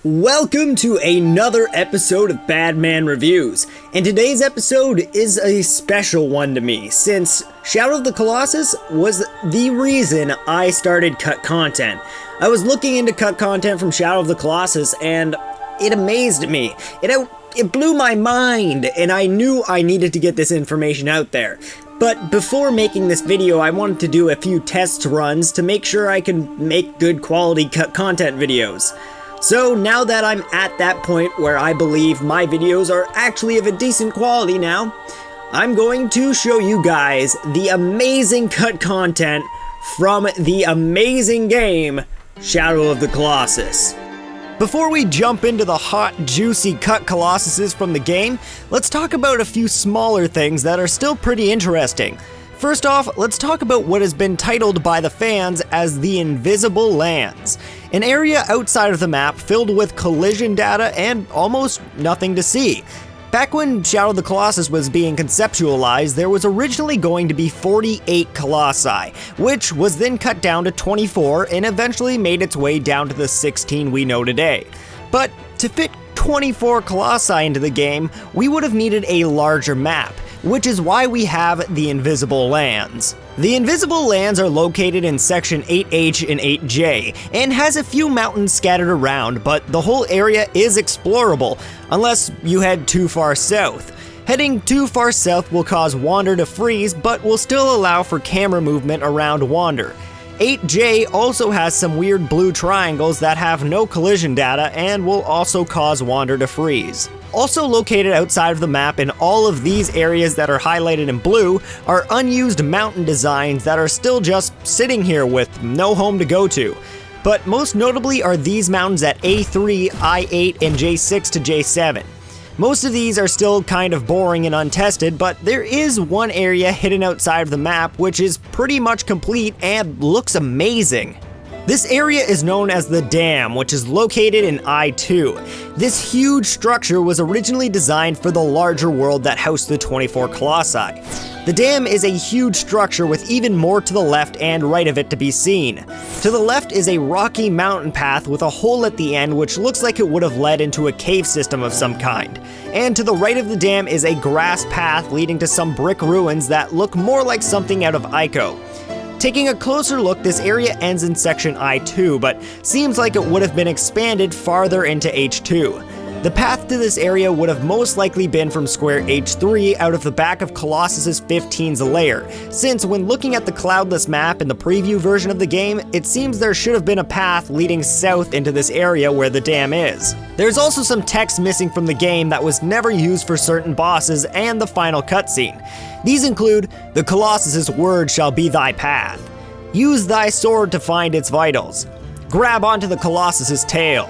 Welcome to another episode of Badman Reviews, and today's episode is a special one to me, since Shadow of the Colossus was the reason I started cut content. I was looking into cut content from Shadow of the Colossus, and it amazed me. It blew my mind, and I knew I needed to get this information out there. But before making this video, I wanted to do a few test runs to make sure I can make good quality cut content videos. So now that I'm at that point where I believe my videos are actually of a decent quality now, I'm going to show you guys the amazing cut content from the amazing game, Shadow of the Colossus. Before we jump into the hot, juicy cut Colossuses from the game, let's talk about a few smaller things that are still pretty interesting. First off, let's talk about what has been titled by the fans as the Invisible Lands, an area outside of the map filled with collision data and almost nothing to see. Back when Shadow of the Colossus was being conceptualized, there was originally going to be 48 Colossi, which was then cut down to 24 and eventually made its way down to the 16 we know today. But to fit 24 Colossi into the game, we would have needed a larger map, which is why we have the Invisible Lands. The Invisible Lands are located in section 8H and 8J, and has a few mountains scattered around, but the whole area is explorable, unless you head too far south. Heading too far south will cause Wanda to freeze, but will still allow for camera movement around Wanda. 8J also has some weird blue triangles that have no collision data and will also cause Wanda to freeze. Also located outside of the map in all of these areas that are highlighted in blue are unused mountain designs that are still just sitting here with no home to go to. But most notably are these mountains at A3, I8, and J6 to J7. Most of these are still kind of boring and untested, but there is one area hidden outside of the map which is pretty much complete and looks amazing. This area is known as the Dam, which is located in I2. This huge structure was originally designed for the larger world that housed the 24 Colossi. The Dam is a huge structure with even more to the left and right of it to be seen. To the left is a rocky mountain path with a hole at the end which looks like it would have led into a cave system of some kind. And to the right of the dam is a grass path leading to some brick ruins that look more like something out of Ico. Taking a closer look, this area ends in section I2, but seems like it would have been expanded farther into H2. The path to this area would have most likely been from square H3 out of the back of Colossus 15's lair, since when looking at the cloudless map in the preview version of the game, it seems there should have been a path leading south into this area where the dam is. There's also some text missing from the game that was never used for certain bosses and the final cutscene. These include, "The Colossus' word shall be thy path. Use thy sword to find its vitals. Grab onto the Colossus' tail.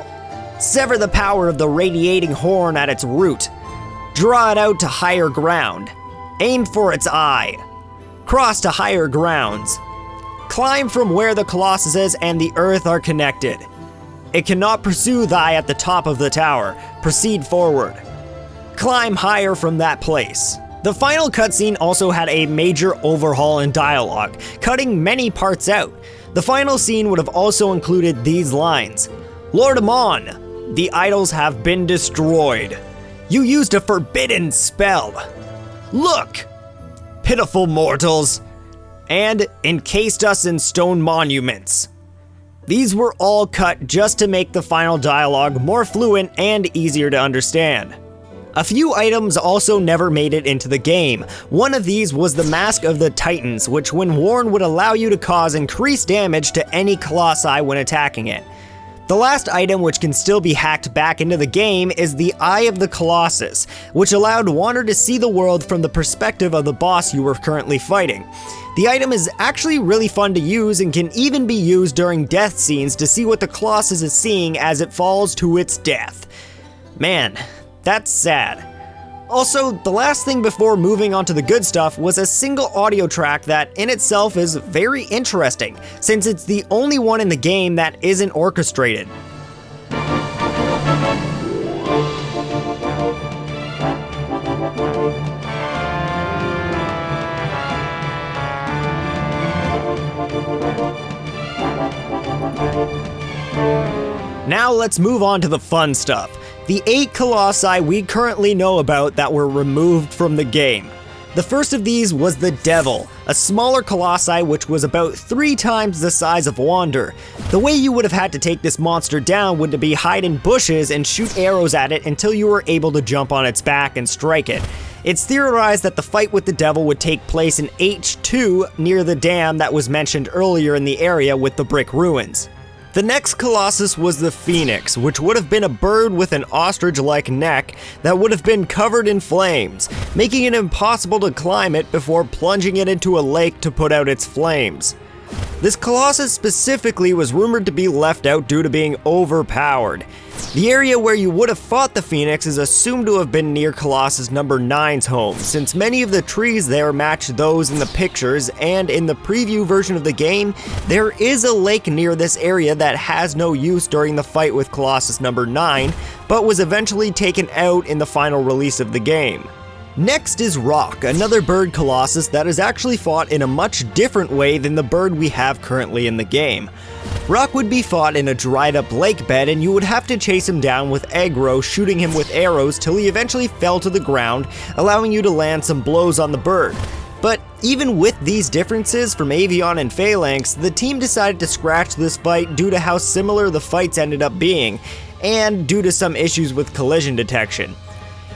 Sever the power of the radiating horn at its root. Draw it out to higher ground. Aim for its eye. Cross to higher grounds. Climb from where the Colossus and the earth are connected. It cannot pursue thy at the top of the tower. Proceed forward. Climb higher from that place." The final cutscene also had a major overhaul in dialogue, cutting many parts out. The final scene would have also included these lines: "Lord Amon, the idols have been destroyed. You used a forbidden spell. Look, pitiful mortals, and encased us in stone monuments." These were all cut just to make the final dialogue more fluent and easier to understand. A few items also never made it into the game. One of these was the Mask of the Titans, which when worn would allow you to cause increased damage to any Colossi when attacking it. The last item which can still be hacked back into the game is the Eye of the Colossus, which allowed Wanda to see the world from the perspective of the boss you were currently fighting. The item is actually really fun to use and can even be used during death scenes to see what the Colossus is seeing as it falls to its death. Man, that's sad. Also, the last thing before moving on to the good stuff was a single audio track that in itself is very interesting, since it's the only one in the game that isn't orchestrated. Now let's move on to the fun stuff. The 8 Colossi we currently know about that were removed from the game. The first of these was the Devil, a smaller Colossi which was about 3 times the size of Wanda. The way you would have had to take this monster down would be hide in bushes and shoot arrows at it until you were able to jump on its back and strike it. It's theorized that the fight with the Devil would take place in H2 near the dam that was mentioned earlier in the area with the brick ruins. The next Colossus was the Phoenix, which would have been a bird with an ostrich-like neck that would have been covered in flames, making it impossible to climb it before plunging it into a lake to put out its flames. This Colossus specifically was rumored to be left out due to being overpowered. The area where you would have fought the Phoenix is assumed to have been near Colossus number 9's home, since many of the trees there match those in the pictures, and in the preview version of the game, there is a lake near this area that has no use during the fight with Colossus number 9, but was eventually taken out in the final release of the game. Next is Rock, another bird Colossus that is actually fought in a much different way than the bird we have currently in the game. Rock would be fought in a dried up lake bed, and you would have to chase him down with aggro, shooting him with arrows till he eventually fell to the ground, allowing you to land some blows on the bird. But even with these differences from Avion and Phalanx, the team decided to scratch this fight due to how similar the fights ended up being, and due to some issues with collision detection.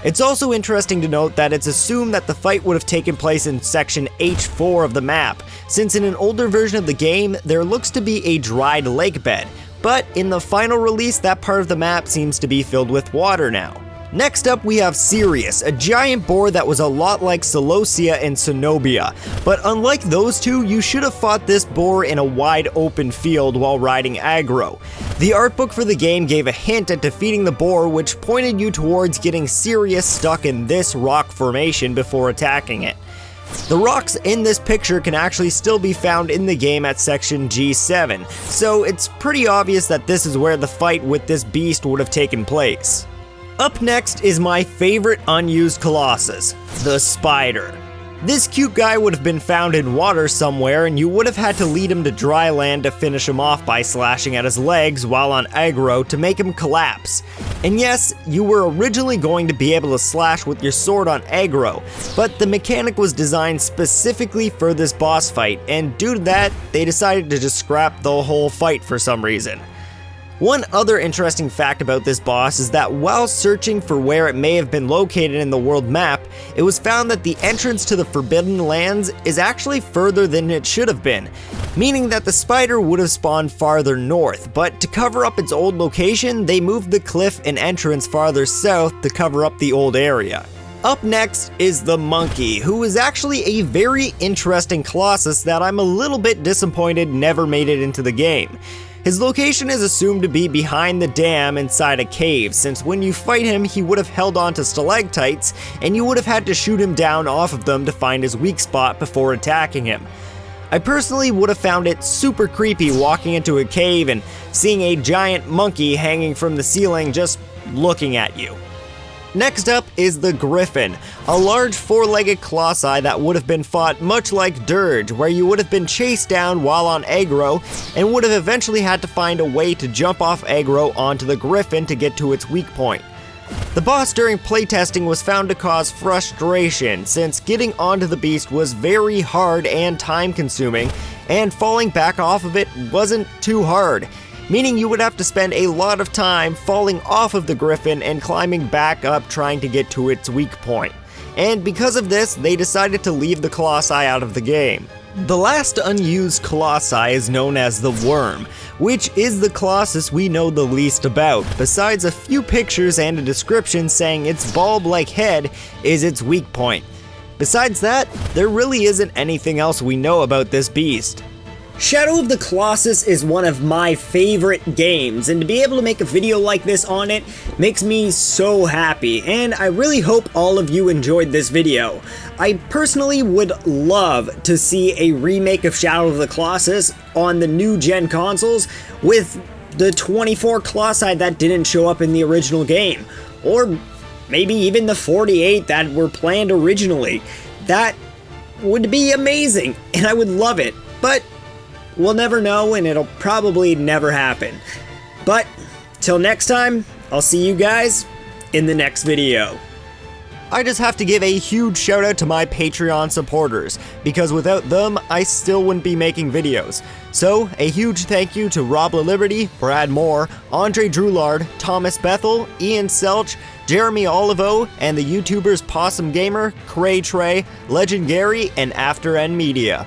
It's also interesting to note that it's assumed that the fight would have taken place in section H4 of the map, since in an older version of the game, there looks to be a dried lake bed, but in the final release, that part of the map seems to be filled with water now. Next up, we have Sirius, a giant boar that was a lot like Celosia and Cenobia, but unlike those two, you should have fought this boar in a wide open field while riding aggro. The art book for the game gave a hint at defeating the boar, which pointed you towards getting Sirius stuck in this rock formation before attacking it. The rocks in this picture can actually still be found in the game at section G7, so it's pretty obvious that this is where the fight with this beast would have taken place. Up next is my favorite unused Colossus, the Spider. This cute guy would have been found in water somewhere, and you would have had to lead him to dry land to finish him off by slashing at his legs while on aggro to make him collapse. And yes, you were originally going to be able to slash with your sword on aggro, but the mechanic was designed specifically for this boss fight, and due to that, they decided to just scrap the whole fight for some reason. One other interesting fact about this boss is that while searching for where it may have been located in the world map, it was found that the entrance to the Forbidden Lands is actually further than it should have been, meaning that the spider would have spawned farther north, but to cover up its old location, they moved the cliff and entrance farther south to cover up the old area. Up next is the Monkey, who is actually a very interesting Colossus that I'm a little bit disappointed never made it into the game. His location is assumed to be behind the dam inside a cave, since when you fight him, he would have held on to stalactites, and you would have had to shoot him down off of them to find his weak spot before attacking him. I personally would have found it super creepy walking into a cave and seeing a giant monkey hanging from the ceiling just looking at you. Next up is the Griffin, a large 4-legged colossi that would have been fought much like Dirge, where you would have been chased down while on aggro and would have eventually had to find a way to jump off aggro onto the Griffin to get to its weak point. The boss during playtesting was found to cause frustration, since getting onto the beast was very hard and time consuming, and falling back off of it wasn't too hard, meaning you would have to spend a lot of time falling off of the Griffin and climbing back up trying to get to its weak point. And because of this, they decided to leave the Colossi out of the game. The last unused Colossi is known as the Worm, which is the Colossus we know the least about, besides a few pictures and a description saying its bulb-like head is its weak point. Besides that, there really isn't anything else we know about this beast. Shadow of the Colossus is one of my favorite games, and to be able to make a video like this on it makes me so happy, and I really hope all of you enjoyed this video. I personally would love to see a remake of Shadow of the Colossus on the new gen consoles with the 24 Colossi that didn't show up in the original game, or maybe even the 48 that were planned originally. That would be amazing, and I would love it, but we'll never know, and it'll probably never happen. But Till next time, I'll see you guys in the next video. I just have to give a huge shout out to my Patreon supporters, because without them, I still wouldn't be making videos. So, a huge thank you to Rob LaLiberty, Brad Moore, Andre Drulard, Thomas Bethel, Ian Selch, Jeremy Olivo, and the YouTubers Possum Gamer, Cray Trey, Legend Gary, and After End Media.